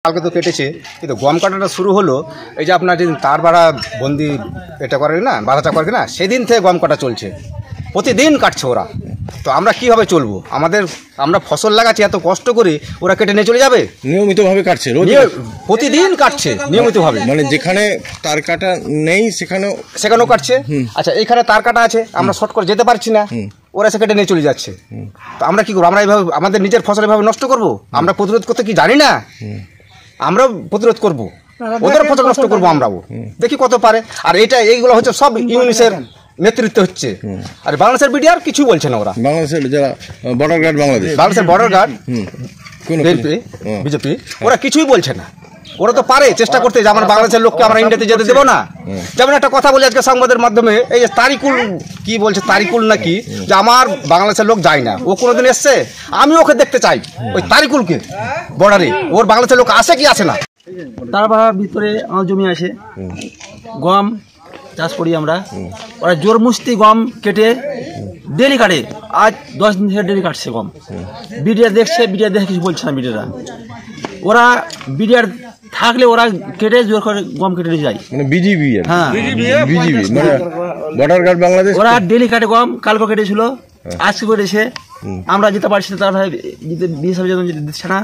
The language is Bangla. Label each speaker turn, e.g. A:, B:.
A: কালকে তো কেটেছে, কিন্তু গম কাটাটা শুরু হলো এই যে আপনার যেদিন তার বাড়া বন্দি এটা করে না, বাধাটা করে না, সেদিন থেকে গম কাটা চলছে, প্রতিদিন কাটছে ওরা। তো আমরা কীভাবে চলবো? আমরা ফসল লাগাচ্ছি, এত কষ্ট করে ওরা কেটে নিয়ে চলে যাবে?
B: নিয়মিতভাবে কাটছে,
A: প্রতিদিন কাটছে নিয়মিতভাবে।
B: মানে যেখানে তার কাটা নেই সেখানেও
A: কাটছে। আচ্ছা, এইখানে তার কাটা আছে, আমরা শর্ট করে যেতে পারছি না, ওরা এসে কেটে নিয়ে চলে যাচ্ছে। তো আমরা কি করবো? আমরা এইভাবে আমাদের নিজের ফসল এভাবে নষ্ট করবো? আমরা প্রতিরোধ করতে কি জানি না? আমরা প্রতিরোধ করবো, ওদের ফসল নষ্ট করবো আমরাও, দেখি কত পারে। আর এইগুলো হচ্ছে সব ইউনিসের নেতৃত্ব হচ্ছে। আর বাংলাদেশের বিডিআর কিছু বলছে না। ওরা
B: বাংলাদেশের যারা বর্ডার গার্ড,
A: বাংলাদেশের বর্ডার গার্ড, বিজেপি, ওরা কিছুই বলছে না। ওরা তো পারে চেষ্টা করতে যে আমার বাংলাদেশের লোককে আমরা ইন্ডিয়াতে যেতে দেবো না। যেমন একটা কথা বলি আজকে সংবাদের মাধ্যমে, এই যে তারিকুল কি বলছে, তারিকুল নাকি, যে আমার বাংলাদেশের লোক যায় না। ও কোনোদিন এসছে? আমি ওকে দেখতে চাই, ওই তারিকুলকে বর্ডারে। ওর বাংলাদেশের লোক আসে কি আসে না?
C: তার ভিতরে আমার জমি আছে, গম চাষ করি আমরা। ওরা জোর মুস্তি গম কেটে ডেলি কাটে, আজ 10 দিন থেকে ডেলি কাটছে গম। বিডিআর দেখছে, বিডিআর দেখে কিছু বলছে না। ওরা বিডিআর থাকলে ওরা কেটে জোর করে গম কেটে যায়।
B: মানে বিজিবি,
C: হ্যাঁ
B: বিজিবি মানে বর্ডার গার্ড বাংলাদেশ।
C: ওরা ডেলি কাটে গম, কালকে কেটেছিল, আজকে কেটেছে। আমরা যেতে পারছি না, তারা দিচ্ছে না।